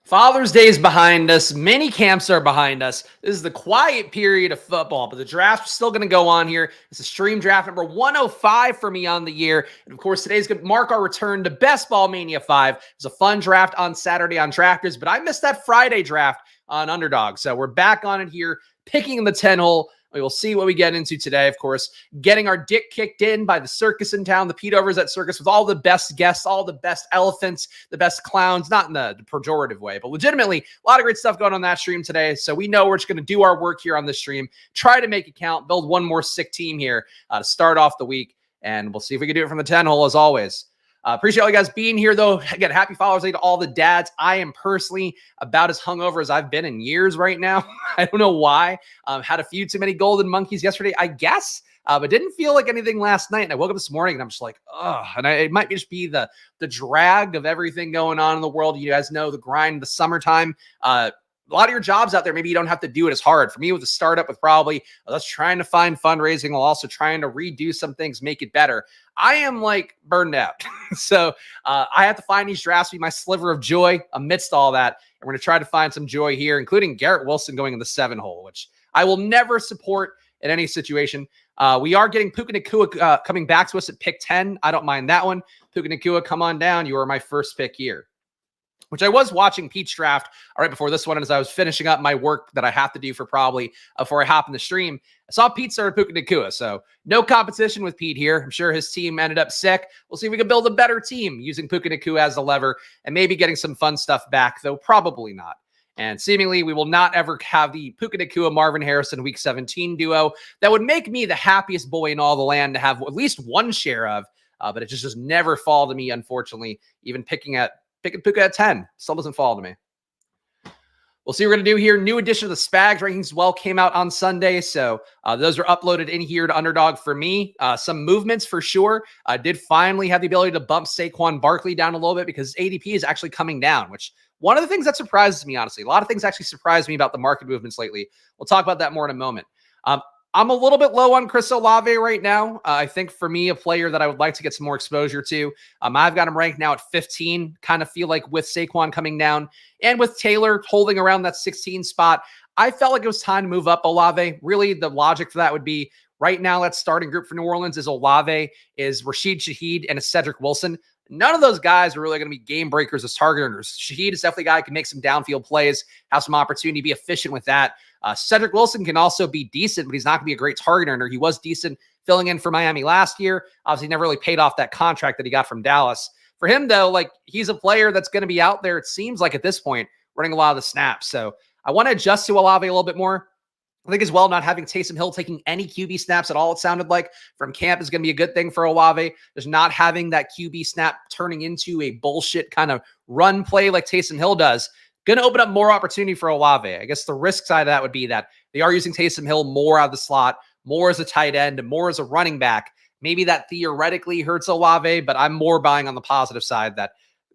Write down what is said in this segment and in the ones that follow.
Father's Day is behind us. Mini camps are behind us. This is the quiet period of football, but the draft's still going to go on here. It's a stream draft number 105 for me on the year. And of course, today's going to mark our return to Best Ball Mania 5. It was a fun draft on Saturday on Drafters, but I missed that Friday draft on Underdog. So we're back on it here, picking in the 10 hole. We will see what we get into today, of course, getting our dick kicked in by the circus in town, the Pete Overs at Circus, with all the best guests, all the best elephants, the best clowns, not in the pejorative way, but legitimately a lot of great stuff going on that stream today. So we know we're just going to do our work here on this stream, try to make it count, build one more sick team here to start off the week, and we'll see if we can do it from the 10 hole as always. Appreciate all you guys being here, though. Again, happy Father's Day to all the dads. I am personally about as hungover as I've been in years right now. I don't know why. Had a few too many golden monkeys yesterday, I guess, but didn't feel like anything last night. And I woke up this morning and I'm just like, ugh. And it might just be the drag of everything going on in the world. You guys know the grind, the summertime. A lot of your jobs out there, maybe you don't have to do it as hard. For me, with a startup, with probably us trying to find fundraising while also trying to redo some things, make it better, I am like burned out. So I have to find these drafts be my sliver of joy amidst all that. And we're going to try to find some joy here, including Garrett Wilson going in the 7 hole, which I will never support in any situation. We are getting Puka Nacua coming back to us at pick 10. I don't mind that one. Puka Nacua, come on down. You are my first pick here. Which I was watching Pete's draft right before this one, and as I was finishing up my work that I have to do for probably before I hop in the stream, I saw Pete start Puka Nacua. So no competition with Pete here. I'm sure his team ended up sick. We'll see if we can build a better team using Puka Nacua as a lever and maybe getting some fun stuff back, though probably not. And seemingly, we will not ever have the Puka Nacua Marvin Harrison Week 17 duo that would make me the happiest boy in all the land to have at least one share of, but it just never fall to me, unfortunately, even picking Puka at 10. Still doesn't fall to me. We'll see what we're going to do here. New edition of the Spags rankings as well came out on Sunday. So those are uploaded in here to Underdog for me. Some movements for sure. I did finally have the ability to bump Saquon Barkley down a little bit because ADP is actually coming down, which one of the things that surprises me, honestly. A lot of things actually surprised me about the market movements lately. We'll talk about that more in a moment. I'm a little bit low on Chris Olave right now. I think for me, a player that I would like to get some more exposure to. I've got him ranked now at 15. Kind of feel like with Saquon coming down and with Taylor holding around that 16 spot, I felt like it was time to move up Olave. Really, the logic for that would be right now, that starting group for New Orleans is Olave, is Rashid Shaheed, and a Cedric Wilson. None of those guys are really going to be game breakers as target earners. Shaheed is definitely a guy who can make some downfield plays, have some opportunity, be efficient with that. Cedric Wilson can also be decent, but he's not going to be a great target earner. He was decent filling in for Miami last year. Obviously, never really paid off that contract that he got from Dallas. For him, though, like he's a player that's going to be out there, it seems like at this point, running a lot of the snaps. So I want to adjust to Olave a little bit more. I think as well, not having Taysom Hill taking any QB snaps at all, it sounded like, from camp is going to be a good thing for Olave. There's not having that QB snap turning into a bullshit kind of run play like Taysom Hill does. Going to open up more opportunity for Olave. I guess the risk side of that would be that they are using Taysom Hill more out of the slot, more as a tight end, and more as a running back. Maybe that theoretically hurts Olave, but I'm more buying on the positive side that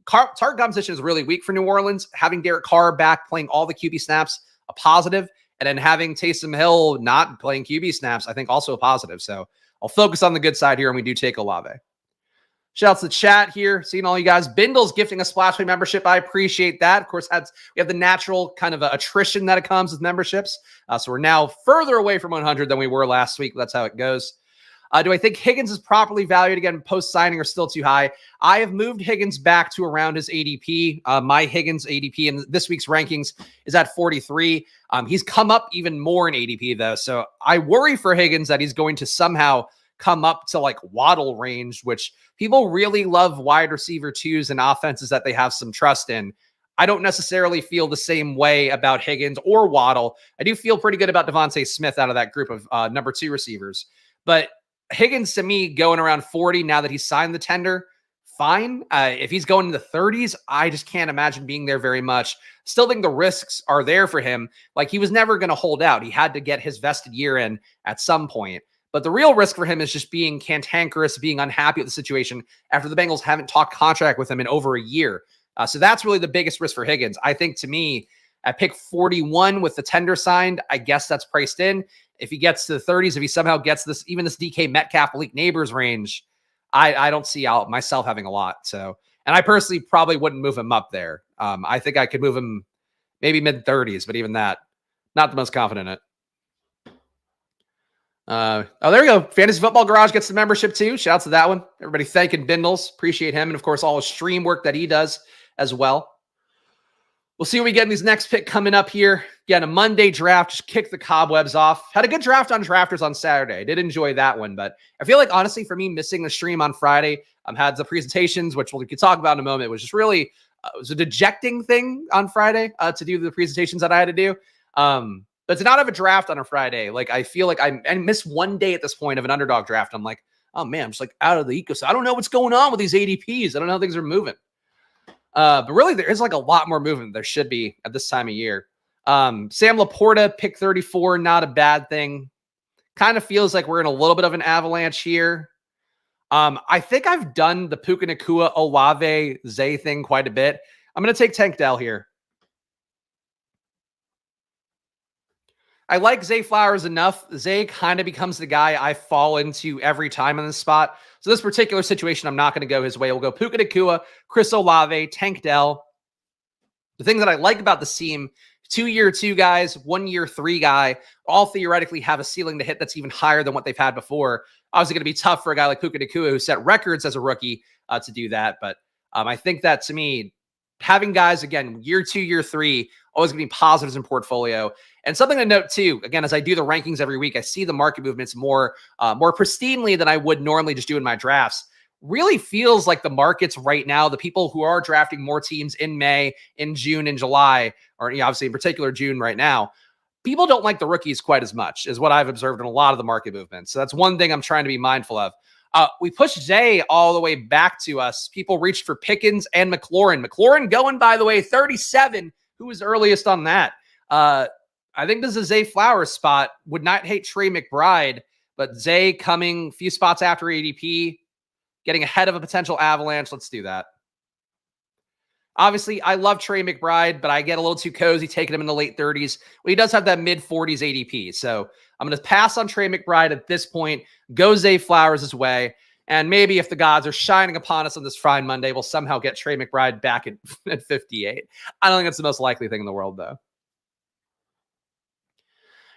target competition is really weak for New Orleans. Having Derek Carr back playing all the QB snaps, a positive. And then having Taysom Hill not playing QB snaps, I think also a positive. So I'll focus on the good side here, and we do take Olave. Shout out to the chat here. Seeing all you guys. Bindle's gifting a Splash Play membership. I appreciate that. Of course, we have the natural kind of attrition that it comes with memberships. So we're now further away from 100 than we were last week. That's how it goes. Do I think Higgins is properly valued again post-signing or still too high? I have moved Higgins back to around his ADP. My Higgins ADP in this week's rankings is at 43. He's come up even more in ADP, though. So I worry for Higgins that he's going to somehow come up to like Waddle range, which people really love wide receiver twos and offenses that they have some trust in. I don't necessarily feel the same way about Higgins or Waddle. I do feel pretty good about Devontae Smith out of that group of number 2 receivers. But Higgins, to me, going around 40 now that he's signed the tender, fine. If he's going in the 30s, I just can't imagine being there very much. Still think the risks are there for him. Like, he was never going to hold out. He had to get his vested year in at some point. But the real risk for him is just being cantankerous, being unhappy with the situation after the Bengals haven't talked contract with him in over a year. So that's really the biggest risk for Higgins. I think, to me, at pick 41 with the tender signed, I guess that's priced in. If he gets to the 30s, if he somehow gets even this DK Metcalf Malik Neighbors range, I don't see myself having a lot. So And I personally probably wouldn't move him up there. I think I could move him maybe mid 30s, but even that, not the most confident in it. Oh, there we go. Fantasy Football Garage gets the membership too. Shout out to that one. Everybody thanking Bindles. Appreciate him. And of course, all his stream work that he does as well. We'll see what we get in these next pick coming up here. Again, a Monday draft. Just kick the cobwebs off. Had a good draft on Drafters on Saturday. I did enjoy that one, but I feel like, honestly, for me, missing the stream on Friday, had the presentations, which we could talk about in a moment, was just really, it was a dejecting thing on Friday to do the presentations that I had to do. But to not have a draft on a Friday, like, I feel like I missed one day at this point of an underdog draft. I'm like, oh man, I'm just like out of the ecosystem. I don't know what's going on with these ADPs. I don't know how things are moving. But really, there is like a lot more movement there should be at this time of year. Sam Laporta, pick 34, not a bad thing. Kind of feels like we're in a little bit of an avalanche here. I think I've done the Puka Nacua, Olave, Zay thing quite a bit. I'm going to take Tank Dell here. I like Zay Flowers enough. Zay kind of becomes the guy I fall into every time in this spot. So this particular situation, I'm not going to go his way. We'll go Puka Nacua, Chris Olave, Tank Dell. The thing that I like about this team, 2-year 2 guys, 1-year 3 guy, all theoretically have a ceiling to hit that's even higher than what they've had before. Obviously going to be tough for a guy like Puka Nacua who set records as a rookie to do that. But I think that, to me, having guys, again, year 2, year 3, always going to be positives in portfolio. And something to note too, again, as I do the rankings every week, I see the market movements more pristinely than I would normally just do in my drafts. Really feels like the markets right now, the people who are drafting more teams in May, in June, in July, or obviously in particular June right now, people don't like the rookies quite as much, is what I've observed in a lot of the market movements. So that's one thing I'm trying to be mindful of. We pushed Zay all the way back to us. People reached for Pickens and McLaurin. McLaurin going, by the way, 37. Who was earliest on that? I think this is a Zay Flowers spot. Would not hate Trey McBride, but Zay coming a few spots after ADP, getting ahead of a potential avalanche. Let's do that. Obviously, I love Trey McBride, but I get a little too cozy taking him in the late 30s. Well, he does have that mid-40s ADP. So I'm going to pass on Trey McBride at this point, go Zay Flowers' way, and maybe if the gods are shining upon us on this fine Monday, we'll somehow get Trey McBride back at 58. I don't think that's the most likely thing in the world, though.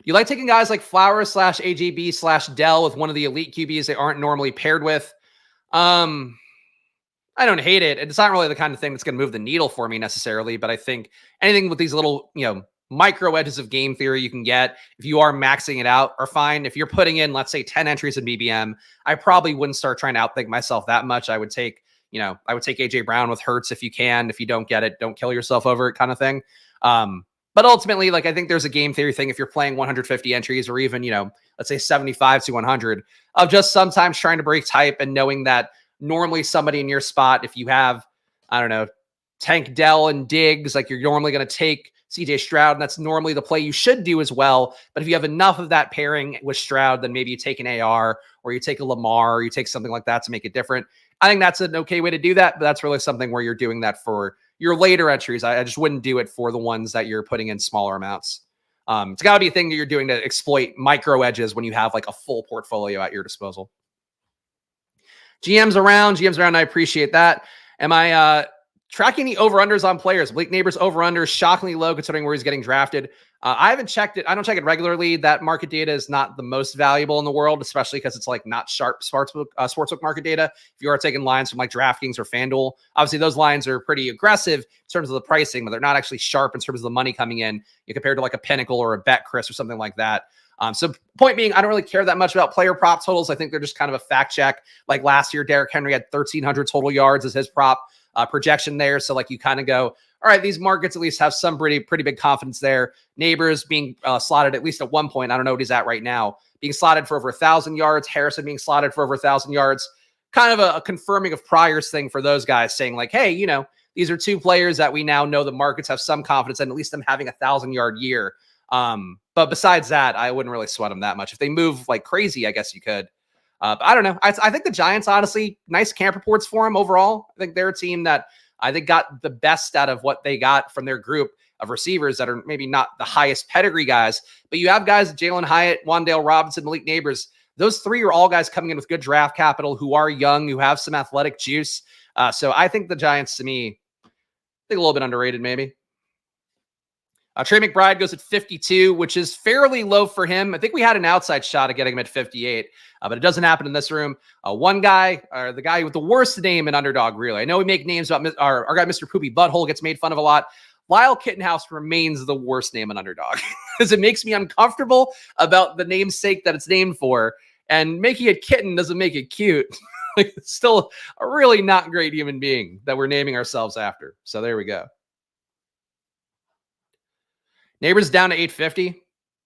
You like taking guys like Flowers / AJB / Dell with one of the elite QBs they aren't normally paired with. I don't hate it. It's not really the kind of thing that's going to move the needle for me necessarily, but I think anything with these little, micro edges of game theory you can get, if you are maxing it out, are fine. If you're putting in, let's say, 10 entries in BBM, I probably wouldn't start trying to outthink myself that much. I would take AJ Brown with Hurts if you can. If you don't get it, don't kill yourself over it kind of thing. But ultimately, I think there's a game theory thing if you're playing 150 entries or even, let's say 75 to 100 of just sometimes trying to break type and knowing that normally somebody in your spot, if you have, I don't know, Tank Dell and Diggs, you're normally going to take CJ Stroud, and that's normally the play you should do as well. But if you have enough of that pairing with Stroud, then maybe you take an AR or you take a Lamar or you take something like that to make it different. I think that's an okay way to do that, but that's really something where you're doing that for your later entries. I just wouldn't do it for the ones that you're putting in smaller amounts. It's got to be a thing that you're doing to exploit micro edges when you have a full portfolio at your disposal. GMs around, I appreciate that. Am I tracking the over-unders on players? Blake Neighbors over-unders shockingly low considering where he's getting drafted. I haven't checked it. I don't check it regularly. That market data is not the most valuable in the world, especially because it's not sharp sportsbook market data. If you are taking lines from DraftKings or FanDuel, obviously those lines are pretty aggressive in terms of the pricing, but they're not actually sharp in terms of the money coming in compared to a Pinnacle or a BetCris or something like that. So point being, I don't really care that much about player prop totals. I think they're just kind of a fact check. Like last year, Derrick Henry had 1,300 total yards as his prop projection there. So you kind of go, all right, these markets at least have some pretty big confidence there. Neighbors being slotted at least at one point. I don't know what he's at right now. Being slotted for over 1,000 yards. Harrison being slotted for over 1,000 yards. Kind of a confirming of Pryor's thing for those guys saying hey, these are two players that we now know the markets have some confidence in, at least them having 1,000-yard year. But besides that, I wouldn't really sweat them that much. If they move like crazy, I guess you could. But I don't know. I think the Giants, honestly, nice camp reports for them overall. I think they're a team that I think got the best out of what they got from their group of receivers that are maybe not the highest pedigree guys, but you have guys, Jalen Hyatt, Wan'Dale Robinson, Malik Neighbors. Those three are all guys coming in with good draft capital who are young, who have some athletic juice. So I think the Giants, to me, I think a little bit underrated, maybe. Trey McBride goes at 52, which is fairly low for him. I think we had an outside shot at getting him at 58, but it doesn't happen in this room. One guy, or the guy with the worst name in Underdog, really. I know we make names about our guy, Mr. Poopy Butthole, gets made fun of a lot. Lyle Kittenhouse remains the worst name in Underdog because it makes me uncomfortable about the namesake that it's named for. And making it kitten doesn't make it cute. It's still a really not great human being that we're naming ourselves after. So there we go. Neighbors down to 850.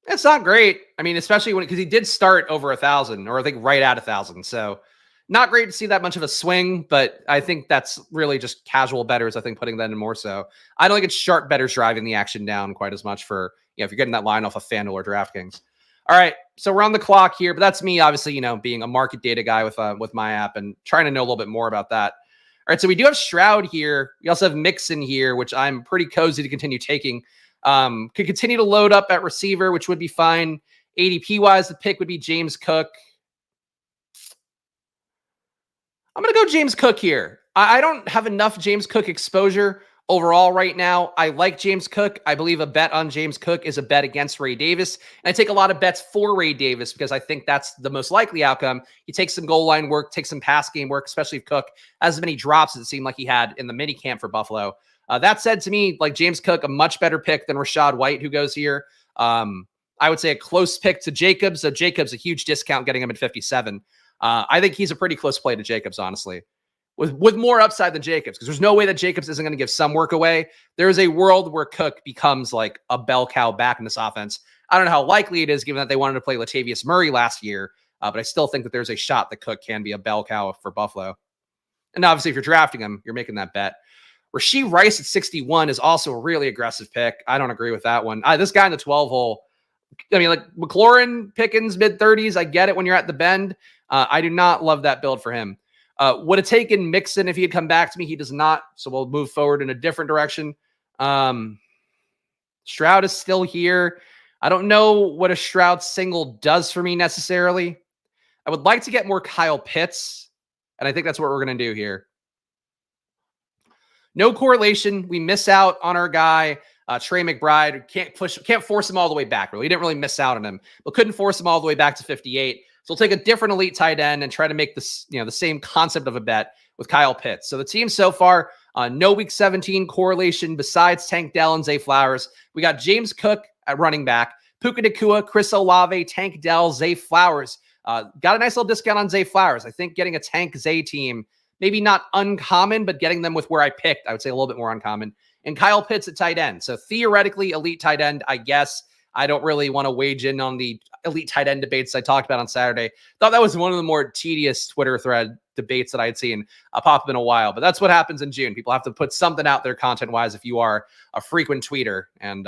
That's not great. I mean, especially because he did start over 1,000, or I think right at 1,000. So not great to see that much of a swing, but I think that's really just casual bettors, I think, putting that in more so. I don't think it's sharp bettors driving the action down quite as much for, if you're getting that line off of FanDuel or DraftKings. All right, so we're on the clock here, but that's me, obviously, being a market data guy with my app and trying to know a little bit more about that. All right, so we do have Stroud here. We also have Mixon here, which I'm pretty cozy to continue taking. Could continue to load up at receiver, which would be fine. ADP wise, the pick would be James Cook. I'm going to go James Cook here. I don't have enough James Cook exposure overall right now. I like James Cook. I believe a bet on James Cook is a bet against Ray Davis. And I take a lot of bets for Ray Davis because I think that's the most likely outcome. He takes some goal line work, takes some pass game work, especially if Cook has as many drops as it seemed like he had in the mini camp for Buffalo. That said, to me, like James Cook, a much better pick than Rachaad White, who goes here. I would say a close pick to Jacobs. So Jacobs, a huge discount getting him at 57. I think he's a pretty close play to Jacobs, honestly, with more upside than Jacobs, because there's no way that Jacobs isn't going to give some work away. There is a world where Cook becomes like a bell cow back in this offense. I don't know how likely it is, given that they wanted to play Latavius Murray last year, but I still think that there's a shot that Cook can be a bell cow for Buffalo. And obviously, if you're drafting him, you're making that bet. Rashee Rice at 61 is also a really aggressive pick. I don't agree with that one. This guy in the 12 hole, I mean, like McLaurin, Pickens, mid-30s, I get it when you're at the bend. I do not love that build for him. Would have taken Mixon if he had come back to me. He does not, so we'll move forward in a different direction. Stroud is still here. I don't know what a Stroud single does for me necessarily. I would like to get more Kyle Pitts, and I think that's what we're going to do here. No correlation. We miss out on our guy, Trey McBride. Can't force him all the way back. Really, we didn't really miss out on him, but couldn't force him all the way back to 58. So we'll take a different elite tight end and try to make this, the same concept of a bet with Kyle Pitts. So the team so far, no week 17 correlation besides Tank Dell and Zay Flowers. We got James Cook at running back, Puka Nacua, Chris Olave, Tank Dell, Zay Flowers. Got a nice little discount on Zay Flowers. I think getting a Tank Zay team, maybe not uncommon, but getting them with where I picked, I would say a little bit more uncommon. And Kyle Pitts at tight end. So theoretically, elite tight end, I guess. I don't really want to wage in on the elite tight end debates I talked about on Saturday. Thought that was one of the more tedious Twitter thread debates that I had seen pop up in a while. But that's what happens in June. People have to put something out there content-wise if you are a frequent tweeter. And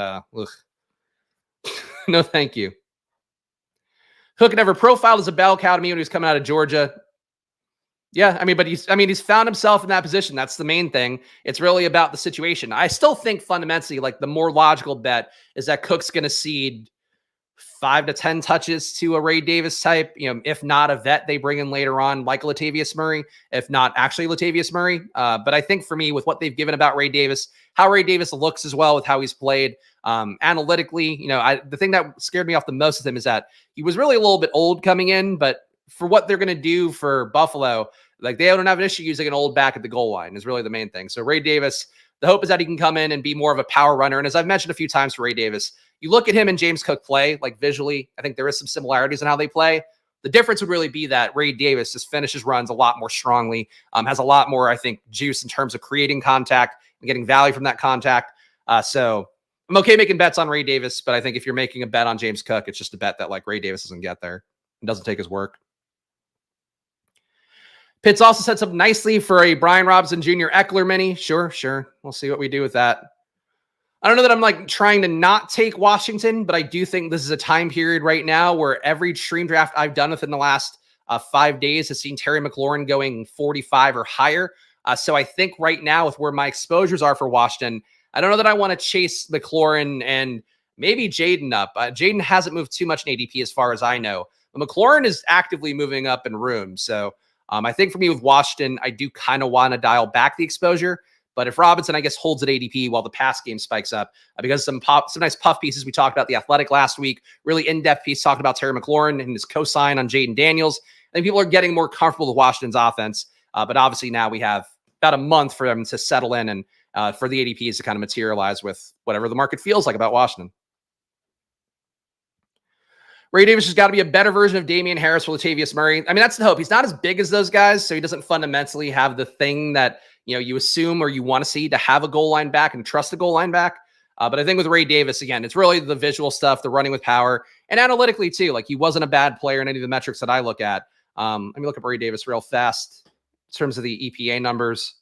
no, thank you. Hook never profiled as a bell cow to me when he was coming out of Georgia. Yeah, I mean, but he's found himself in that position. That's the main thing. It's really about the situation. I still think fundamentally, like the more logical bet is that Cook's going to cede 5 to 10 touches to a Ray Davis type, if not a vet they bring in later on, like Latavius Murray, if not actually Latavius Murray. But I think for me, with what they've given about Ray Davis, how Ray Davis looks as well with how he's played analytically, the thing that scared me off the most with him is that he was really a little bit old coming in, but for what they're going to do for Buffalo, like they don't have an issue using an old back at the goal line is really the main thing. So Ray Davis, the hope is that he can come in and be more of a power runner. And as I've mentioned a few times for Ray Davis, you look at him and James Cook play, like visually, I think there is some similarities in how they play. The difference would really be that Ray Davis just finishes runs a lot more strongly, has a lot more, I think, juice in terms of creating contact and getting value from that contact. So I'm okay making bets on Ray Davis, but I think if you're making a bet on James Cook, it's just a bet that like Ray Davis doesn't get there and doesn't take his work. Pitts also sets up nicely for a Brian Robinson Jr. Eckler mini. Sure. We'll see what we do with that. I don't know that I'm like trying to not take Washington, but I do think this is a time period right now where every stream draft I've done within the last 5 days has seen Terry McLaurin going 45 or higher. So I think right now with where my exposures are for Washington, I don't know that I want to chase McLaurin and maybe Jaden up. Jaden hasn't moved too much in ADP as far as I know. But McLaurin is actively moving up in room. So I think for me with Washington, I do kind of want to dial back the exposure. But if Robinson, I guess, holds at ADP while the pass game spikes up, because some nice puff pieces we talked about the Athletic last week, really in-depth piece talking about Terry McLaurin and his cosign on Jaden Daniels. I think people are getting more comfortable with Washington's offense. But obviously now we have about a month for them to settle in and for the ADPs to kind of materialize with whatever the market feels like about Washington. Ray Davis has got to be a better version of Damian Harris for Latavius Murray. I mean, that's the hope. He's not as big as those guys, so he doesn't fundamentally have the thing that you assume or you want to see to have a goal line back and trust a goal line back. But I think with Ray Davis, again, it's really the visual stuff, the running with power, and analytically too. Like, he wasn't a bad player in any of the metrics that I look at. Let me look up Ray Davis real fast in terms of the EPA numbers.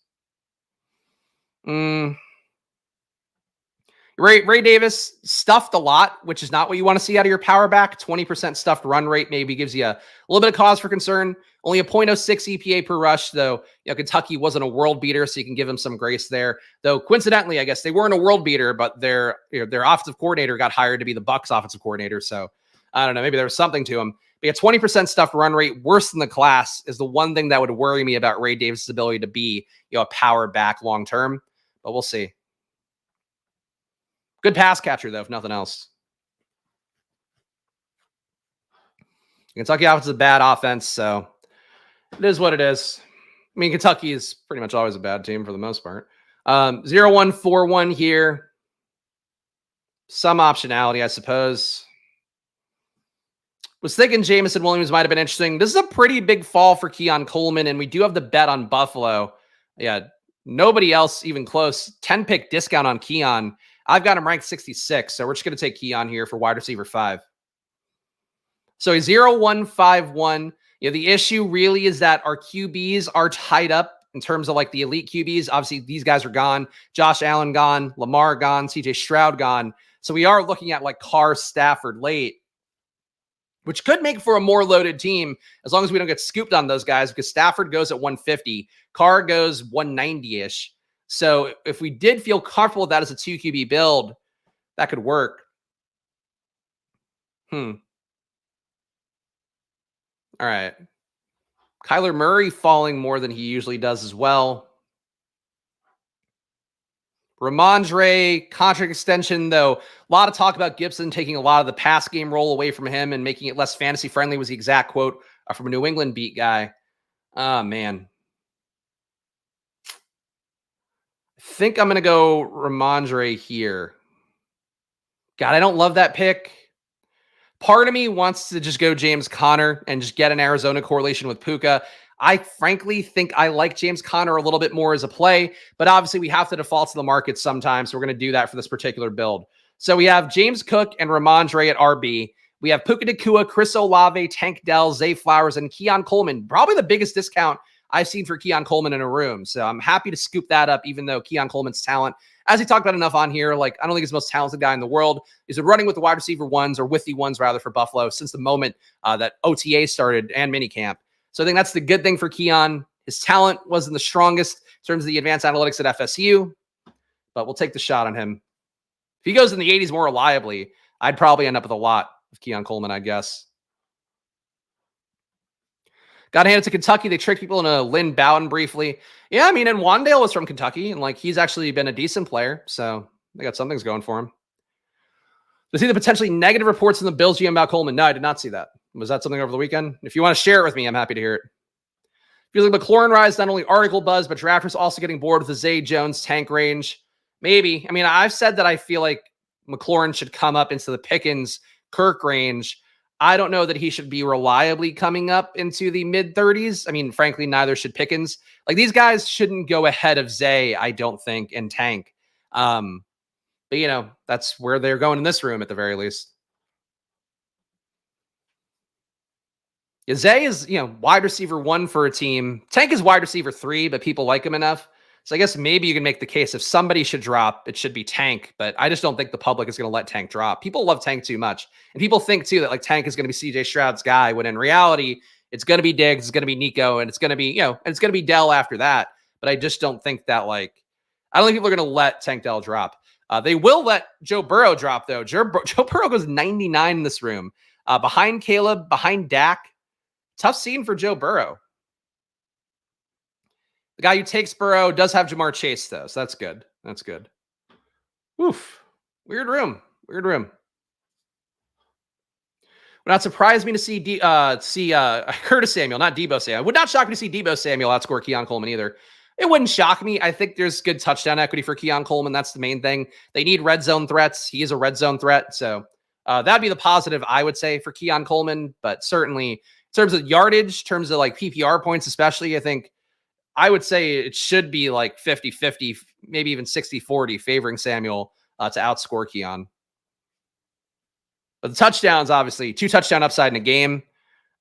Ray Davis stuffed a lot, which is not what you want to see out of your power back. 20% stuffed run rate maybe gives you a little bit of cause for concern. Only a 0.06 EPA per rush, though. Kentucky wasn't a world beater, so you can give them some grace there. Though coincidentally, I guess they weren't a world beater, but their offensive coordinator got hired to be the Bucs offensive coordinator. So I don't know, maybe there was something to him. But 20% stuffed run rate, worse than the class, is the one thing that would worry me about Ray Davis' ability to be a power back long term. But we'll see. Good pass catcher, though, if nothing else. Kentucky offense is a bad offense, so it is what it is. I mean, Kentucky is pretty much always a bad team for the most part. 0-1-4-1 here. Some optionality, I suppose. Was thinking Jamison Williams might have been interesting. This is a pretty big fall for Keon Coleman, and we do have the bet on Buffalo. Yeah, nobody else even close. 10-pick discount on Keon. I've got him ranked 66, so we're just going to take Keon here for wide receiver 5. So a 0-1-5-1. The issue really is that our QBs are tied up in terms of like the elite QBs. Obviously, these guys are gone. Josh Allen gone. Lamar gone. CJ Stroud gone. So we are looking at like Carr, Stafford late, which could make for a more loaded team as long as we don't get scooped on those guys, because Stafford goes at 150. Carr goes 190-ish. So if we did feel comfortable with that as a 2 QB build, that could work. All right. Kyler Murray falling more than he usually does as well. Ramondre, contract extension, though. A lot of talk about Gibson taking a lot of the pass game role away from him and making it less fantasy friendly was the exact quote from a New England beat guy. Oh, man. I think I'm going to go Ramondre here. God, I don't love that pick. Part of me wants to just go James Conner and just get an Arizona correlation with Puka. I frankly think I like James Conner a little bit more as a play, but obviously we have to default to the market sometimes. So we're going to do that for this particular build. So we have James Cook and Ramondre at RB. We have Puka Nacua, Chris Olave, Tank Dell, Zay Flowers, and Keon Coleman. Probably the biggest discount I've seen for Keon Coleman in a room. So I'm happy to scoop that up, even though Keon Coleman's talent, as he talked about enough on here, like I don't think he's the most talented guy in the world. He's been running with the wide receiver ones, or with the ones rather, for Buffalo since the moment that OTA started and minicamp. So I think that's the good thing for Keon. His talent wasn't the strongest in terms of the advanced analytics at FSU, but we'll take the shot on him. If he goes in the 80s more reliably, I'd probably end up with a lot of Keon Coleman, I guess. Got to hand it to Kentucky. They tricked people into Lynn Bowden briefly. Yeah, I mean, and Wandale was from Kentucky, and like he's actually been a decent player, so they got some things going for him. To see the potentially negative reports in the Bills GM about Coleman. No, I did not see that. Was that something over the weekend? If you want to share it with me, I'm happy to hear it. Feels like McLaurin rise, not only article buzz, but drafters also getting bored with the Zay Jones tank range. Maybe. I mean, I've said that I feel like McLaurin should come up into the Pickens Kirk range. I don't know that he should be reliably coming up into the mid-30s. I mean, frankly, neither should Pickens. Like, these guys shouldn't go ahead of Zay, I don't think, and tank. But, that's where they're going in this room at the very least. Yeah, Zay is, wide receiver 1 for a team. Tank is wide receiver 3, but people like him enough. So I guess maybe you can make the case if somebody should drop, it should be Tank, but I just don't think the public is going to let Tank drop. People love Tank too much. And people think too that like Tank is going to be CJ Stroud's guy, when in reality, it's going to be Diggs, it's going to be Nico, and it's going to be, and it's going to be Dell after that. But I just don't think that I don't think people are going to let Tank Dell drop. They will let Joe Burrow drop though. Joe Burrow goes 99 in this room. Behind Caleb, behind Dak. Tough scene for Joe Burrow. The guy who takes Burrow does have Jamar Chase, though, so that's good. That's good. Oof. Weird room. Weird room. Would not surprise me to see Curtis Samuel, not Deebo Samuel. It would not shock me to see Deebo Samuel outscore Keon Coleman either. It wouldn't shock me. I think there's good touchdown equity for Keon Coleman. That's the main thing. They need red zone threats. He is a red zone threat. So that'd be the positive, I would say, for Keon Coleman. But certainly, in terms of yardage, in terms of like PPR points, especially, I think I would say it should be like 50-50, maybe even 60-40, favoring Samuel to outscore Keon. But the touchdowns, obviously, 2 touchdown upside in a game.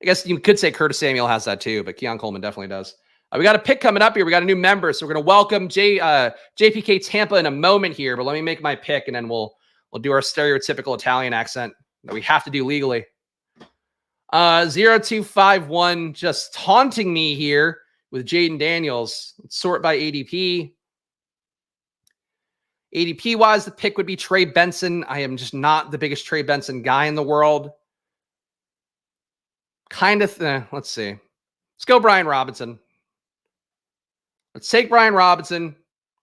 I guess you could say Curtis Samuel has that too, but Keon Coleman definitely does. We got a pick coming up here. We got a new member, so we're going to welcome JPK Tampa in a moment here. But let me make my pick, and then we'll do our stereotypical Italian accent that we have to do legally. 0251 just taunting me here with Jaden Daniels. Let's sort by ADP. ADP-wise, the pick would be Trey Benson. I am just not the biggest Trey Benson guy in the world. Let's see. Let's go Brian Robinson. Let's take Brian Robinson.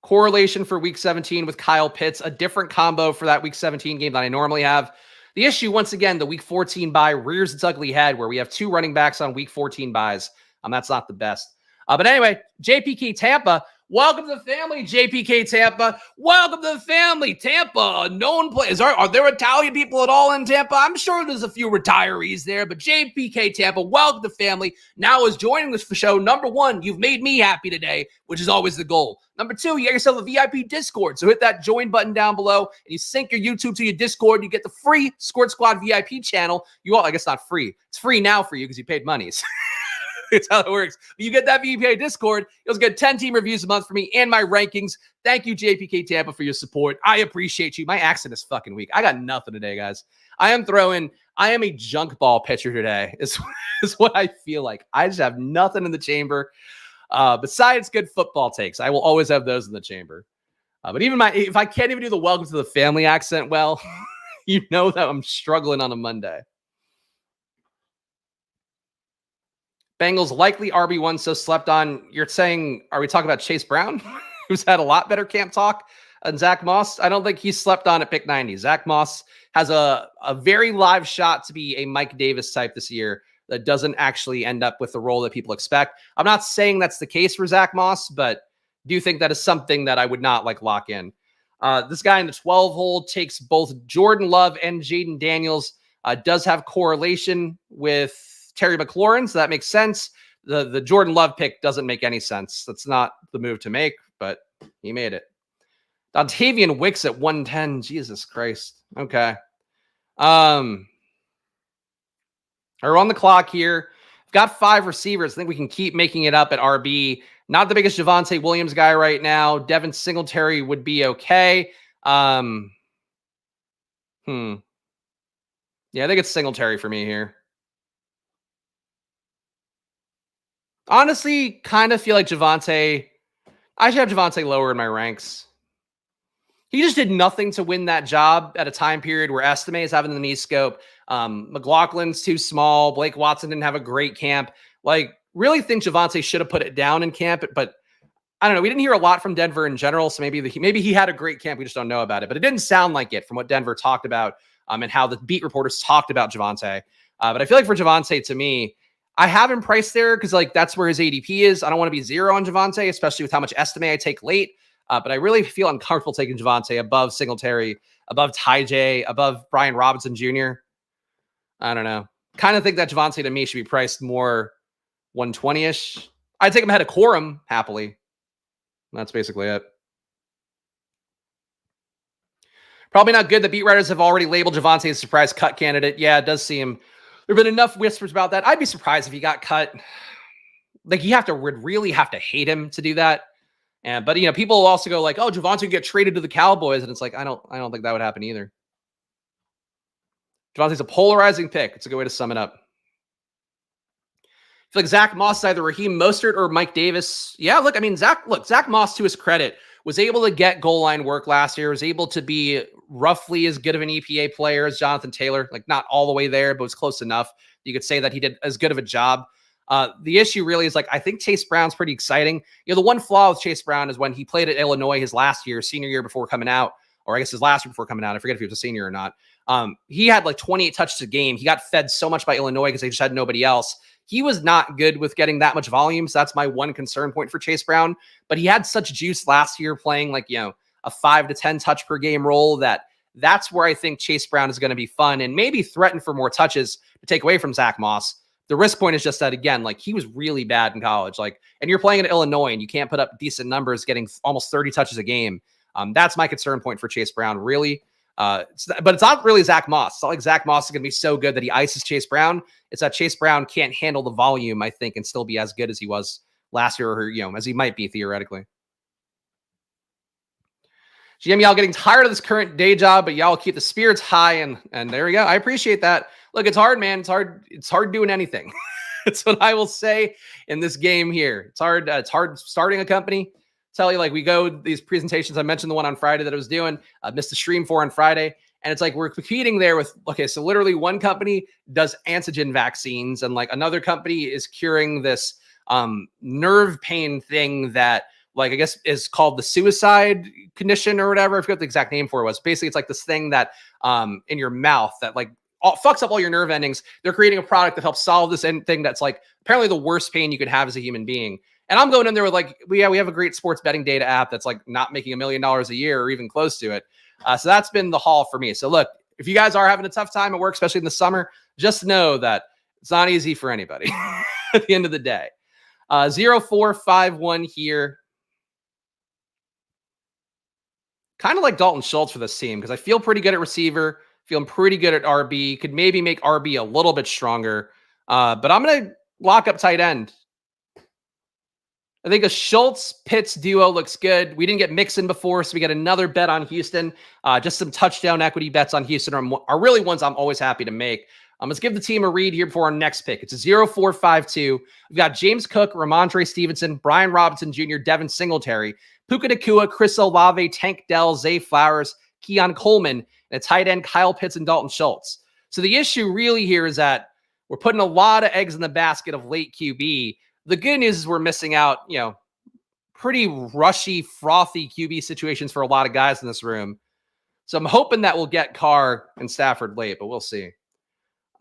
Correlation for Week 17 with Kyle Pitts. A different combo for that Week 17 game than I normally have. The issue, once again, the Week 14 bye rears its ugly head where we have 2 running backs on Week 14 buys. That's not the best. But anyway, JPK Tampa. Welcome to the family, JPK Tampa. Welcome to the family, Tampa. Known players. Are there Italian people at all in Tampa? I'm sure there's a few retirees there, but JPK Tampa, welcome to the family. Now is joining this show. Number 1, you've made me happy today, which is always the goal. Number 2, you got yourself a VIP Discord. So hit that join button down below, and you sync your YouTube to your Discord. You get the free Squirt Squad VIP channel. I guess not free. It's free now for you because you paid money. It's how it works. You get that VPA Discord. You'll get 10 team reviews a month for me and my rankings. Thank you, JPK Tampa, for your support. I appreciate you. My accent is fucking weak. I got nothing today, guys. I am a junk ball pitcher today, is what I feel like. I just have nothing in the chamber. Besides good football takes, I will always have those in the chamber. But even if I can't even do the welcome to the family accent well, you know that I'm struggling on a Monday. Bengals likely RB1, so slept on. You're saying, are we talking about Chase Brown, who's had a lot better camp talk, and Zach Moss? I don't think he's slept on at pick 90. Zach Moss has a very live shot to be a Mike Davis type this year that doesn't actually end up with the role that people expect. I'm not saying that's the case for Zach Moss, but do think that is something that I would not lock in. This guy in the 12 hole takes both Jordan Love and Jaden Daniels. Does have correlation with Terry McLaurin, so that makes sense. The Jordan Love pick doesn't make any sense. That's not the move to make, but he made it. Dontavian Wicks at 110. Jesus Christ. Okay. We're on the clock here. I've got 5 receivers. I think we can keep making it up at RB. Not the biggest Javonte Williams guy right now. Devin Singletary would be okay. Yeah, I think it's Singletary for me here. Honestly, kind of feel like Javonte. I should have Javonte lower in my ranks. He just did nothing to win that job at a time period where Estime is having the knee scope. McLaughlin's too small. Blake Watson didn't have a great camp. Really think Javonte should have put it down in camp, but I don't know. We didn't hear a lot from Denver in general, so maybe he had a great camp. We just don't know about it, but it didn't sound like it from what Denver talked about and how the beat reporters talked about Javonte. But I feel like for Javonte, to me, I have him priced there because that's where his ADP is. I don't want to be 0 on Javonte, especially with how much Estime I take late. But I really feel uncomfortable taking Javonte above Singletary, above Ty J, above Brian Robinson Jr. I don't know. Kind of think that Javonte to me should be priced more 120-ish. I'd take him ahead of Corum happily. That's basically it. Probably not good. The beat writers have already labeled Javonte as a surprise cut candidate. Yeah, it does seem there have been enough whispers about that. I'd be surprised if he got cut. You would really have to hate him to do that. But people will also go oh, Javonte would get traded to the Cowboys, and it's I don't think that would happen either. Javonte's a polarizing pick. It's a good way to sum it up. I feel like Zach Moss is either Raheem Mostert or Mike Davis. Yeah, Zach Moss, to his credit, was able to get goal line work last year, was able to be roughly as good of an EPA player as Jonathan Taylor. Not all the way there, but was close enough. You could say that he did as good of a job. The issue really is like, I think Chase Brown's pretty exciting. The one flaw with Chase Brown is when he played at Illinois his last year, senior year before coming out, or I guess his last year before coming out. I forget if he was a senior or not. He had like 28 touches a game. He got fed so much by Illinois because they just had nobody else. He was not good with getting that much volume. So that's my one concern point for Chase Brown. But he had such juice last year playing like, a 5 to 10 touch per game role that's where I think Chase Brown is going to be fun and maybe threaten for more touches to take away from Zach Moss. The risk point is just that, again, like he was really bad in college, and you're playing at Illinois and you can't put up decent numbers getting almost 30 touches a game. That's my concern point for Chase Brown, really. But it's not really Zach Moss. It's not like Zach Moss is going to be so good that he ices Chase Brown. It's that Chase Brown can't handle the volume, I think, and still be as good as he was last year, or, as he might be theoretically. GM, y'all getting tired of this current day job, but y'all keep the spirits high, and there we go. I appreciate that. Look, it's hard, man. It's hard doing anything. That's what I will say in this game here. It's hard. It's hard starting a company. Tell you, like, we go these presentations. I mentioned the one on Friday that I was doing. I missed the stream for on Friday. And it's like we're competing there with, okay, so literally one company does antigen vaccines, and like another company is curing this nerve pain thing that, like, I guess is called the suicide condition or whatever. I forget what the exact name for it was. Basically, it's like this thing that in your mouth that like fucks up all your nerve endings. They're creating a product that helps solve this thing that's like apparently the worst pain you could have as a human being. And I'm going in there with like, we have a great sports betting data app that's like not making $1 million a year or even close to it. So that's been the haul for me. So look, if you guys are having a tough time at work, especially in the summer, just know that it's not easy for anybody at the end of the day. 0-4-5-1 here. Kind of like Dalton Schultz for this team because I feel pretty good at receiver, feeling pretty good at RB. Could maybe make RB a little bit stronger, but I'm going to lock up tight end. I think a Schultz-Pitts duo looks good. We didn't get Mixon before, so we got another bet on Houston. Just some touchdown equity bets on Houston are really ones I'm always happy to make. Let's give the team a read here before our next pick. It's a 0-4-5-2. We've got James Cook, Ramondre Stevenson, Brian Robinson Jr., Devin Singletary, Puka Nacua, Chris Olave, Tank Dell, Zay Flowers, Keon Coleman, and a tight end, Kyle Pitts and Dalton Schultz. So the issue really here is that we're putting a lot of eggs in the basket of late QB. The good news is we're missing out, pretty rushy, frothy QB situations for a lot of guys in this room. So I'm hoping that we'll get Carr and Stafford late, but we'll see.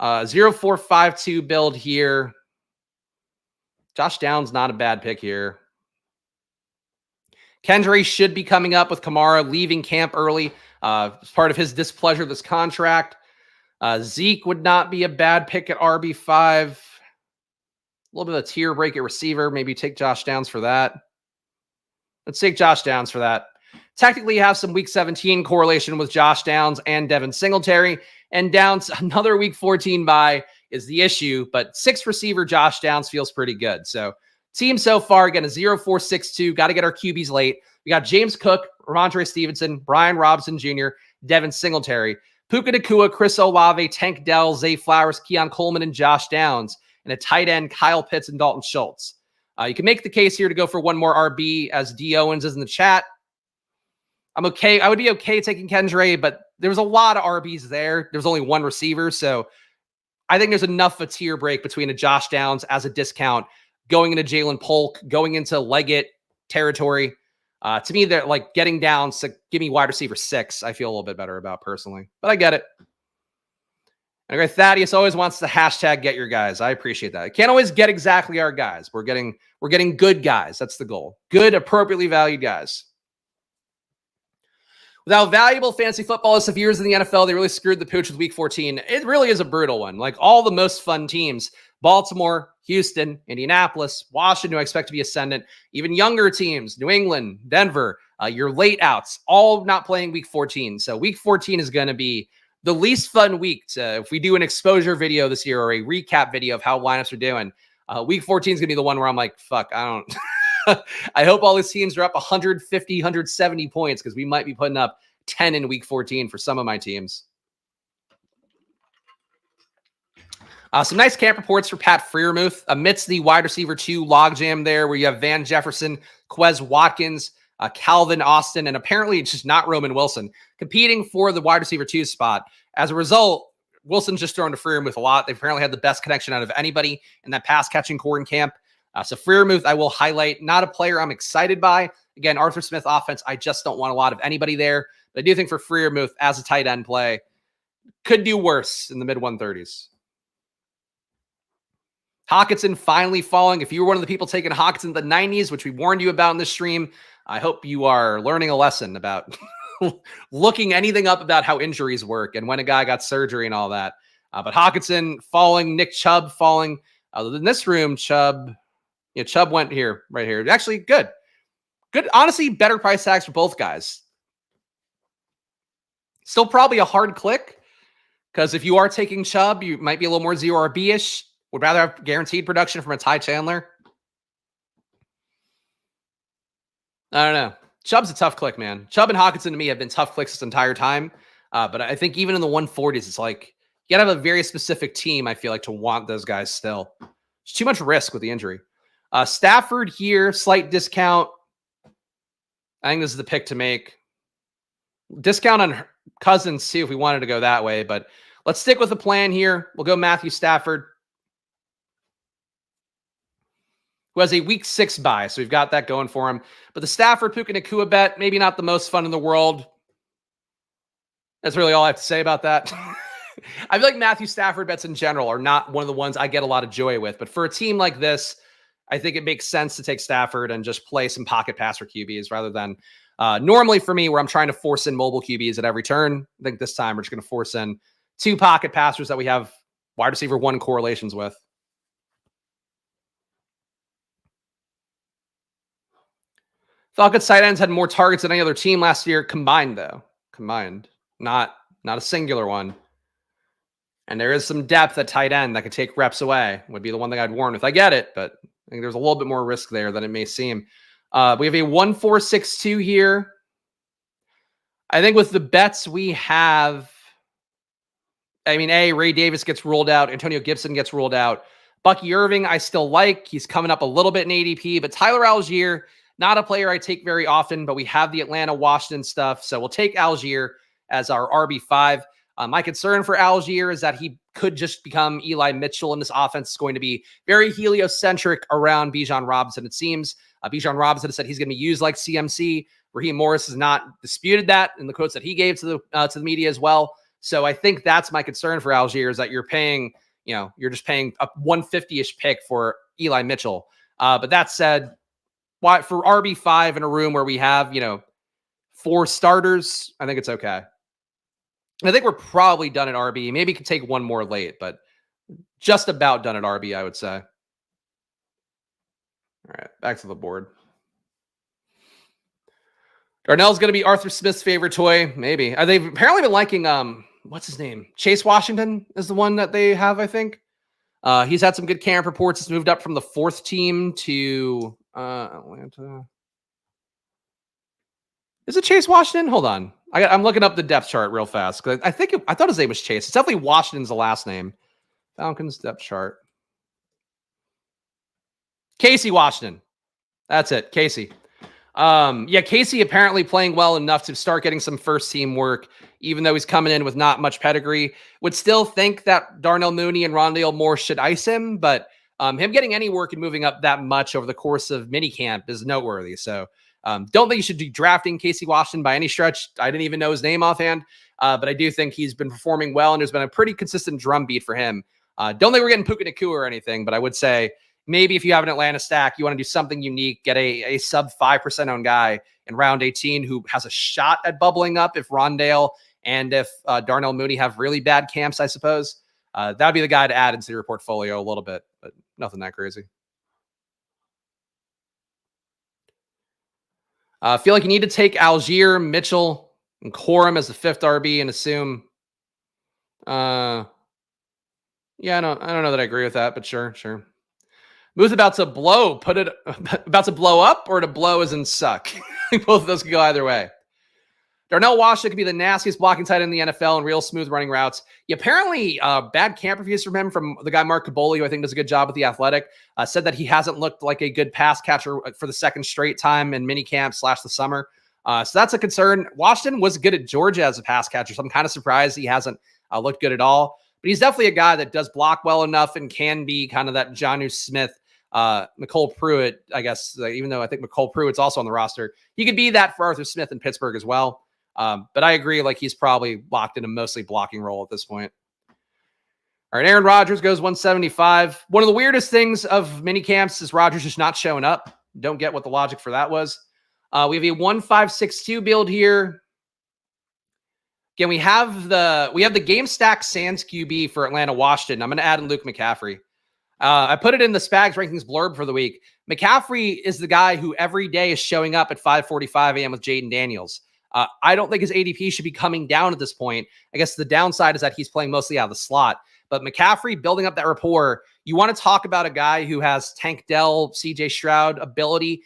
0-4-5-2 build here. Josh Downs, not a bad pick here. Kendry should be coming up with Kamara leaving camp early as part of his displeasure of this contract. Zeke would not be a bad pick at RB5. A little bit of a tier break at receiver. Maybe take Josh Downs for that. Let's take Josh Downs for that. Technically, you have some week 17 correlation with Josh Downs and Devin Singletary. And Downs, another week 14 bye is the issue. But 6 receiver Josh Downs feels pretty good. So team so far, again, a 0-4-6-2. Got to get our QBs late. We got James Cook, Ramondre Stevenson, Brian Robinson Jr., Devin Singletary, Puka Nacua, Chris Olave, Tank Dell, Zay Flowers, Keon Coleman, and Josh Downs, and a tight end, Kyle Pitts and Dalton Schultz. You can make the case here to go for one more RB, as D. Owens is in the chat. I'm okay. I would be okay taking Kendry, but there was a lot of RBs there. There's only one receiver, so I think there's enough of a tier break between a Josh Downs as a discount, going into Jalen Polk, going into Leggett territory. To me, they're like getting down. So give me wide receiver 6. I feel a little bit better about personally, but I get it. And okay, Thaddeus always wants to hashtag get your guys. I appreciate that. I can't always get exactly our guys. We're getting good guys. That's the goal. Good, appropriately valued guys. Without valuable fantasy footballists of years in the NFL, they really screwed the pooch with week 14. It really is a brutal one. Like all the most fun teams, Baltimore, Houston, Indianapolis, Washington, who I expect to be ascendant, even younger teams, New England, Denver, your late outs, all not playing week 14. So week 14 is going to be the least fun week. If we do an exposure video this year or a recap video of how lineups are doing, week 14 is going to be the one where I'm like, fuck, I don't... I hope all these teams are up 150, 170 points because we might be putting up 10 in week 14 for some of my teams. Some nice camp reports for Pat Freiermuth amidst the wide receiver 2 logjam there where you have Van Jefferson, Quez Watkins, Calvin Austin, and apparently it's just not Roman Wilson competing for the wide receiver 2 spot. As a result, Wilson's just thrown to Freiermuth a lot. They've apparently had the best connection out of anybody in that pass catching core in camp. So Freiermuth, I will highlight, not a player I'm excited by. Again, Arthur Smith offense, I just don't want a lot of anybody there. But I do think for Freiermuth as a tight end play, could do worse in the mid 130s. Hockenson finally falling. If you were one of the people taking Hockenson in the 90s, which we warned you about in this stream, I hope you are learning a lesson about looking anything up about how injuries work and when a guy got surgery and all that. But Hockenson falling, Nick Chubb falling. In this room, Chubb went here, right here. Actually, good. Good. Honestly, better price tags for both guys. Still probably a hard click because if you are taking Chubb, you might be a little more zero RB-ish. Would rather have guaranteed production from a Ty Chandler. I don't know. Chubb's a tough click, man. Chubb and Hockenson to me have been tough clicks this entire time. But I think even in the 140s, it's like you got to have a very specific team, I feel like, to want those guys still. It's too much risk with the injury. Stafford here, slight discount. I think this is the pick to make. Discount on Cousins, too, if we wanted to go that way. But let's stick with the plan here. We'll go Matthew Stafford, who has a week 6 bye. So we've got that going for him. But the Stafford Puka Nacua bet, maybe not the most fun in the world. That's really all I have to say about that. I feel like Matthew Stafford bets in general are not one of the ones I get a lot of joy with. But for a team like this, I think it makes sense to take Stafford and just play some pocket passer QBs rather than normally for me where I'm trying to force in mobile QBs at every turn. I think this time we're just going to force in 2 pocket passers that we have wide receiver 1 correlations with. Falcons tight ends had more targets than any other team last year combined, though. Combined, not a singular one. And there is some depth at tight end that could take reps away. Would be the one thing I'd warn with. I get it, but I think there's a little bit more risk there than it may seem. We have a 1-4-6-2 here. I think with the bets we have, I mean, Ray Davis gets ruled out. Antonio Gibson gets ruled out. Bucky Irving, I still like. He's coming up a little bit in ADP, but Tyler Algier, not a player I take very often, but we have the Atlanta-Washington stuff. So we'll take Algier as our RB5. My concern for Algier is that he could just become Eli Mitchell, and this offense is going to be very heliocentric around Bijan Robinson, it seems. Bijan Robinson has said he's going to be used like CMC. Raheem Morris has not disputed that in the quotes that he gave to the media as well. So I think that's my concern for Algier is that you're paying, you're just paying a 150-ish pick for Eli Mitchell. But that said, why for RB5 in a room where we have, 4 starters, I think it's okay. I think we're probably done at RB. Maybe could take one more late, but just about done at RB, I would say. All right, back to the board. Darnell's going to be Arthur Smith's favorite toy. Maybe. They've apparently been liking, what's his name? Chase Washington is the one that they have, I think. He's had some good camp reports. He's moved up from the 4th team to Atlanta. Is it Chase Washington? Hold on. I'm looking up the depth chart real fast because I thought his name was Chase. It's definitely Washington's the last name. Falcons depth chart. Casey Washington. That's it. Casey. Casey apparently playing well enough to start getting some first team work, even though he's coming in with not much pedigree. Would still think that Darnell Mooney and Rondale Moore should ice him, but him getting any work and moving up that much over the course of minicamp is noteworthy. So don't think you should be drafting Casey Washington by any stretch. I didn't even know his name offhand, but I do think he's been performing well, and there's been a pretty consistent drumbeat for him. Don't think we're getting Puka Nacua or anything, but I would say maybe if you have an Atlanta stack, you want to do something unique, get a sub 5% owned guy in round 18 who has a shot at bubbling up if Rondale and if Darnell Mooney have really bad camps, I suppose. That would be the guy to add into your portfolio a little bit, but nothing that crazy. I feel like you need to take Algier, Mitchell, and Corum as the 5th RB and assume. I don't know that I agree with that, but sure. Move's about to blow. About to blow up or to blow as in suck. Both of those could go either way. Darnell Washington could be the nastiest blocking tight end in the NFL and real smooth running routes. Apparently, bad camp reviews from him from the guy Mark Caboli, who I think does a good job with the Athletic, said that he hasn't looked like a good pass catcher for the 2nd straight time in minicamp / the summer. So that's a concern. Washington was good at Georgia as a pass catcher, so I'm kind of surprised he hasn't looked good at all. but he's definitely a guy that does block well enough and can be kind of that Jonnu Smith, McCole Pruitt, I guess, even though I think McCole Pruitt's also on the roster. He could be that for Arthur Smith in Pittsburgh as well. But I agree, like he's probably locked in a mostly blocking role at this point. All right, Aaron Rodgers goes 175. One of the weirdest things of mini camps is Rodgers just not showing up. Don't get what the logic for that was. We have a 1562 build here. Again, we have the game stack Sands QB for Atlanta, Washington. I'm going to add in Luke McCaffrey. I put it in the Spags rankings blurb for the week. McCaffrey is the guy who every day is showing up at 5:45 a.m. with Jaden Daniels. I don't think his ADP should be coming down at this point. I guess the downside is that he's playing mostly out of the slot. But McCaffrey building up that rapport, you want to talk about a guy who has Tank Dell, CJ Stroud ability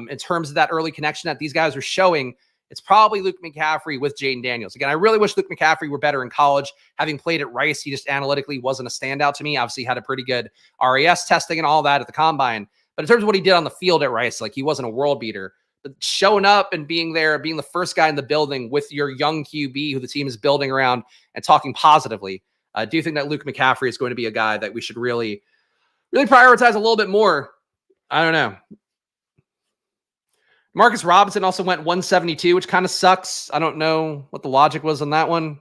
in terms of that early connection that these guys are showing. It's probably Luke McCaffrey with Jaden Daniels. Again, I really wish Luke McCaffrey were better in college. Having played at Rice, he just analytically wasn't a standout to me. Obviously, had a pretty good RAS testing and all that at the combine. But in terms of what he did on the field at Rice, like he wasn't a world beater. But showing up and being there, being the first guy in the building with your young QB who the team is building around and talking positively, I do think that Luke McCaffrey is going to be a guy that we should really prioritize a little bit more. I don't know. Marcus Robinson also went 172, which kind of sucks. I don't know what the logic was on that one.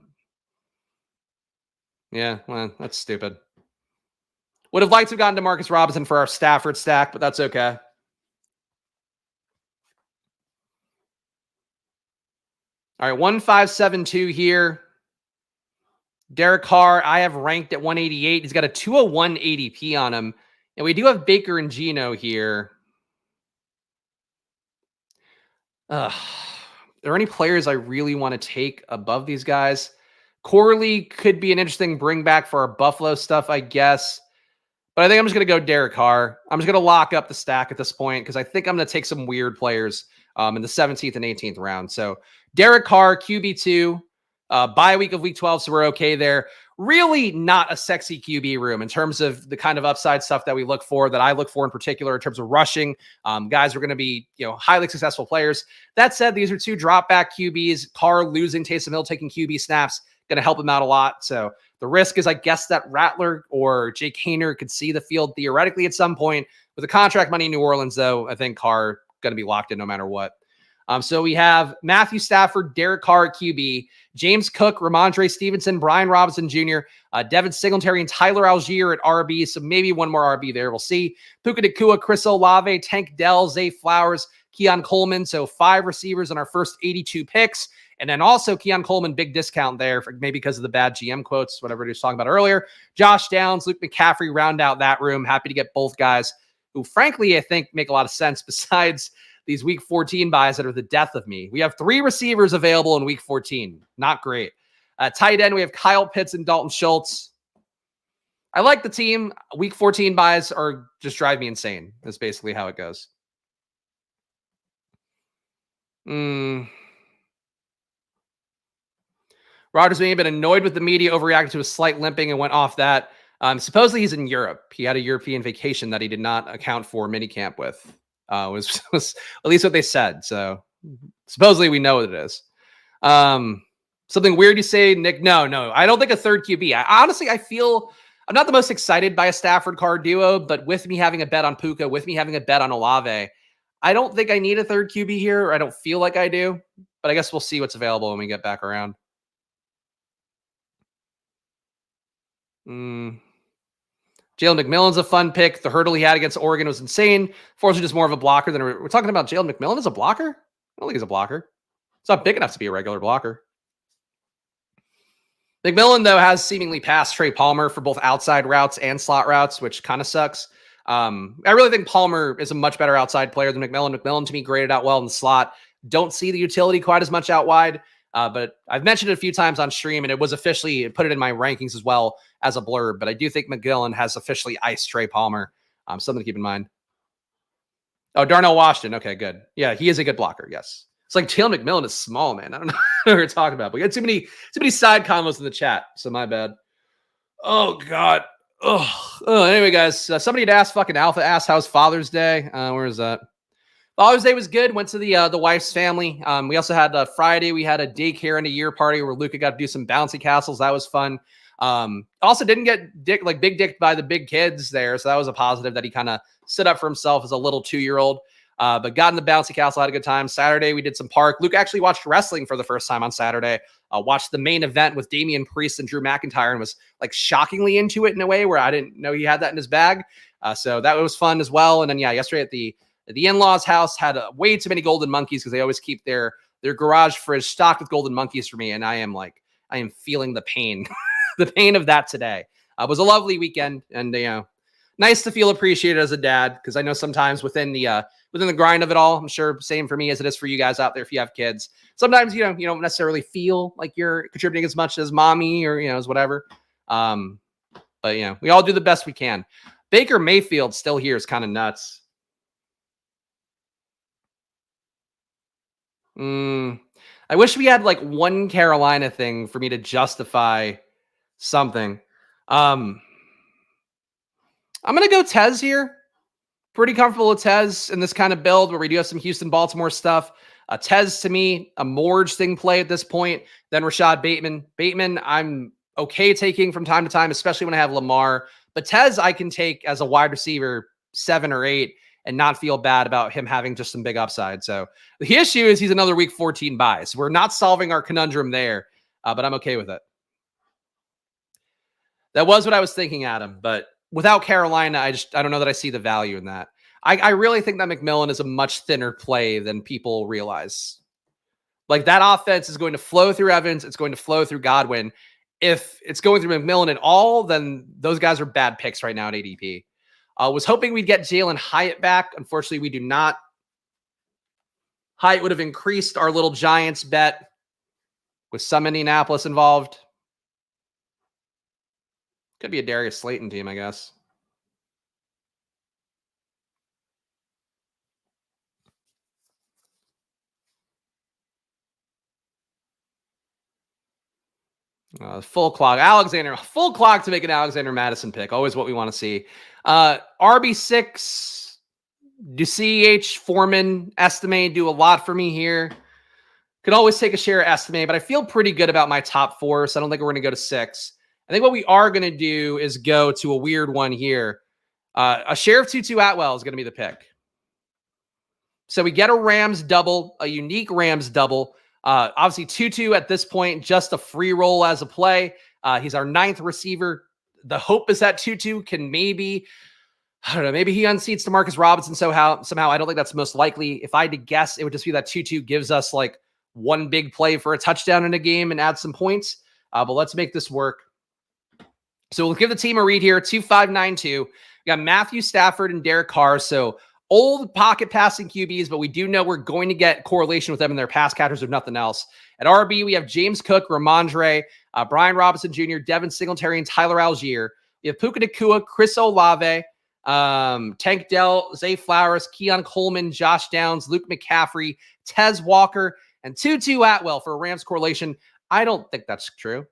Yeah, well, that's stupid. Would have liked to have gotten to Marcus Robinson for our Stafford stack, but that's okay. All right, 1572 here. Derek Carr, I have ranked at 188. He's got a 201 ADP on him. And we do have Baker and Geno here. Are there any players I really want to take above these guys? Corley could be an interesting bring back for our Buffalo stuff, I guess. But I think I'm just going to go Derek Carr. I'm just going to lock up the stack at this point because I think I'm going to take some weird players in the 17th and 18th round. So Derek Carr, QB2, bye week of week 12, so we're okay there. Really not a sexy QB room in terms of the kind of upside stuff that we look for, that I look for in particular in terms of rushing. Guys are going to be, highly successful players. That said, these are two drop back QBs. Carr losing Taysom Hill, taking QB snaps, going to help him out a lot. So the risk is, I guess, that Rattler or Jake Hayner could see the field theoretically at some point. With the contract money in New Orleans, though, I think Carr going to be locked in no matter what. So we have Matthew Stafford, Derek Carr at QB, James Cook, Ramondre Stevenson, Brian Robinson Jr., Devin Singletary, and Tyler Algier at RB. So maybe one more RB there. We'll see. Puka Nacua, Chris Olave, Tank Dell, Zay Flowers, Keon Coleman. So 5 receivers in our first 82 picks. And then also Keon Coleman, big discount there, maybe because of the bad GM quotes, whatever he was talking about earlier. Josh Downs, Luke McCaffrey round out that room. Happy to get both guys who, frankly, I think make a lot of sense besides these week 14 buys that are the death of me. We have 3 receivers available in week 14. Not great. Tight end, we have Kyle Pitts and Dalton Schultz. I like the team. Week 14 buys are just drive me insane. That's basically how it goes. Rodgers may have been annoyed with the media, overreacted to a slight limping and went off that. Supposedly he's in Europe. He had a European vacation that he did not account for minicamp with. Was at least what they said. So supposedly we know what it is. Something weird you say, Nick? No. I don't think a third QB. I feel I'm not the most excited by a Stafford Carr duo, but with me having a bet on Puka, with me having a bet on Olave, I don't think I need a third QB here, or I don't feel like I do. But I guess we'll see what's available when we get back around. Jalen McMillan's a fun pick. The hurdle he had against Oregon was insane. Fortunately, just more of a blocker than we're talking about. Jalen McMillan as a blocker? I don't think he's a blocker. It's not big enough to be a regular blocker. McMillan, though, has seemingly passed Trey Palmer for both outside routes and slot routes, which kind of sucks. I really think Palmer is a much better outside player than McMillan. McMillan, to me, graded out well in the slot. Don't see the utility quite as much out wide. But I've mentioned it a few times on stream, and it was officially put it in my rankings as well as a blurb. But I do think McMillan has officially iced Trey Palmer. Something to keep in mind. Oh, Darnell Washington. Okay, good. Yeah, he is a good blocker. Yes. It's like Jalen McMillan is small, man. I don't know what you're talking about. But we had too many side combos in the chat, so my bad. Oh, God. Oh. Anyway, guys, somebody had asked fucking Alpha asked how's Father's Day. Where is that? Father's Day was good. Went to the wife's family. We also had Friday. We had a daycare and a year party where Luca got to do some bouncy castles. That was fun. Also didn't get big dicked by the big kids there, so that was a positive that he kind of stood up for himself as a little 2-year-old. But got in the bouncy castle, had a good time. Saturday we did some park. Luke actually watched wrestling for the first time on Saturday. Watched the main event with Damian Priest and Drew McIntyre and was like shockingly into it in a way where I didn't know he had that in his bag. So that was fun as well. And then yesterday at the in-laws' house had way too many golden monkeys because they always keep their garage fridge stocked with golden monkeys for me. And I am feeling the pain, the pain of that today. It was a lovely weekend and, nice to feel appreciated as a dad. Cause I know sometimes within the grind of it all, I'm sure same for me as it is for you guys out there. If you have kids, sometimes, you don't necessarily feel like you're contributing as much as mommy or, as whatever. But we all do the best we can. Baker Mayfield still here is kind of nuts. I wish we had like one Carolina thing for me to justify something. I'm going to go Tez here. Pretty comfortable with Tez in this kind of build where we do have some Houston-Baltimore stuff. Tez, to me, a more interesting play at this point than Rashad Bateman. Bateman, I'm okay taking from time to time, especially when I have Lamar. But Tez, I can take as a wide receiver 7 or 8 and not feel bad about him having just some big upside. So the issue is he's another week 14 buy. So we're not solving our conundrum there, but I'm okay with it. That was what I was thinking, Adam. But without Carolina, I don't know that I see the value in that. I really think that McMillan is a much thinner play than people realize. Like that offense is going to flow through Evans. It's going to flow through Godwin. If it's going through McMillan at all, then those guys are bad picks right now at ADP. Was hoping we'd get Jalen Hyatt back. Unfortunately, we do not. Hyatt would have increased our little Giants bet with some Indianapolis involved. Could be a Darius Slayton team, I guess. Full clock. Full clock to make an Alexander Madison pick. Always what we want to see. RB6, DCH, Foreman, Estimate do a lot for me here. Could always take a share of Estimate, but I feel pretty good about my top 4, so I don't think we're going to go to 6. I think what we are going to do is go to a weird one here. A share of Tutu Atwell is going to be the pick. So we get a Rams double, a unique Rams double. Obviously, Tutu at this point, just a free roll as a play. He's our 9th receiver. The hope is that Tutu can maybe he unseats DeMarcus Robinson somehow. I don't think that's most likely. If I had to guess, it would just be that Tutu gives us like one big play for a touchdown in a game and add some points. But let's make this work. So we'll give the team a read here, 2592. We got Matthew Stafford and Derek Carr. So old pocket passing QBs, but we do know we're going to get correlation with them in their pass catchers if nothing else. At RB, we have James Cook, Ramondre, Brian Robinson Jr., Devin Singletary, and Tyler Algier. We have Puka Nacua, Chris Olave, Tank Dell, Zay Flowers, Keon Coleman, Josh Downs, Luke McCaffrey, Tez Walker, and Tutu Atwell for a Rams correlation. I don't think that's true.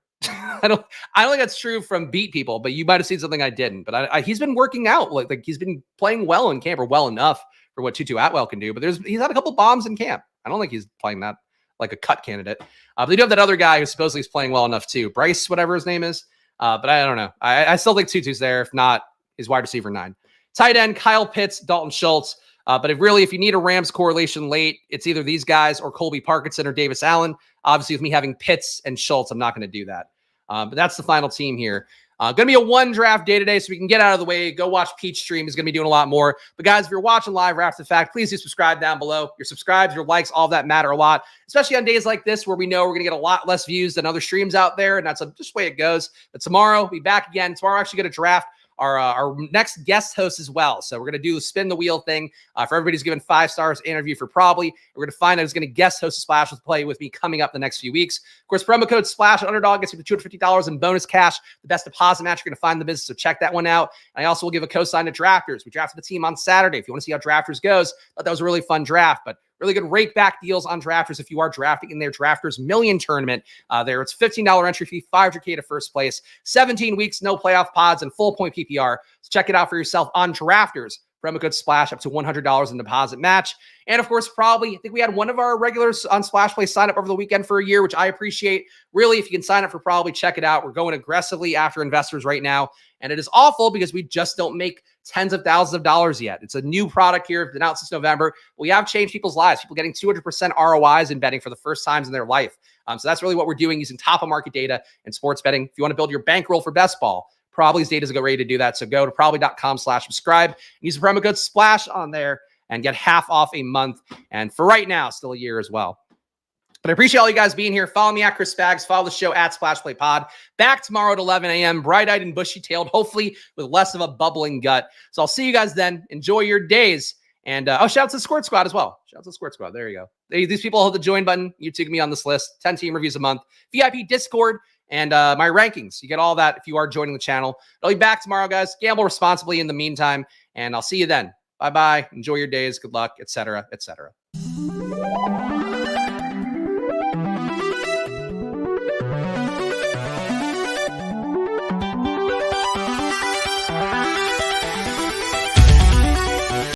I don't think that's true from beat people, but you might have seen something I didn't. But he's been working out, like he's been playing well in camp, or well enough for what Tutu Atwell can do. But he's had a couple bombs in camp. I don't think he's playing that like a cut candidate. But they do have that other guy who supposedly is playing well enough too, Bryce, whatever his name is. But I don't know. I still think Tutu's there. If not, his wide receiver 9. Tight end, Kyle Pitts, Dalton Schultz. But if you need a Rams correlation late, it's either these guys or Colby Parkinson or Davis Allen. Obviously, with me having Pitts and Schultz, I'm not going to do that. But that's the final team here. Going to be a 1 draft day today, so we can get out of the way. Go watch Peach Stream. He's going to be doing a lot more. But guys, if you're watching live or after the fact, please do subscribe down below. Your subscribes, your likes, all of that matter a lot, especially on days like this where we know we're going to get a lot less views than other streams out there, and that's just the way it goes. But tomorrow, we'll be back again. Tomorrow, we're actually going to draft our next guest host as well. So we're going to do the spin the wheel thing for everybody who's given 5 stars interview for Probably. We're going to find out who's going to guest host a Splash with Play with me coming up the next few weeks. Of course, promo code SPLASH at Underdog gets you $250 in bonus cash, the best deposit match you're going to find in the business. So check that one out. And I also will give a cosign to Drafters. We drafted the team on Saturday. If you want to see how Drafters goes, thought that was a really fun draft, but really good rake back deals on Drafters if you are drafting in their Drafters Million Tournament. There, it's $15 entry fee, $500K to first place, 17 weeks, no playoff pods, and full point PPR. So check it out for yourself on Drafters. Promo code SPLASH up to $100 in deposit match. And of course, I think we had one of our regulars on Splash Play sign up over the weekend for a year, which I appreciate. Really, if you can sign up for Probably, check it out. We're going aggressively after investors right now. And it is awful because we just don't make tens of thousands of dollars yet. It's a new product here. It's been out since November. We have changed people's lives. People getting 200% ROIs in betting for the first times in their life. So that's really what we're doing using top of market data in sports betting. If you want to build your bankroll for best ball, Probably's data is ready to do that. So go to probably.com/subscribe. Use the promo code SPLASH on there and get half off a month. And for right now, still a year as well. But I appreciate all you guys being here. Follow me at Chris Spags. Follow the show at Splash Play Pod. Back tomorrow at 11 a.m. Bright-eyed and bushy-tailed, hopefully with less of a bubbling gut. So I'll see you guys then. Enjoy your days. And shout out to the Squirt Squad as well. Shout out to the Squirt Squad. There you go. These people hold the join button. You took me on this list. 10 team reviews a month. VIP Discord. And my rankings. You get all that if you are joining the channel. I'll be back tomorrow, guys. Gamble responsibly in the meantime. And I'll see you then. Bye-bye. Enjoy your days. Good luck, etc., etc.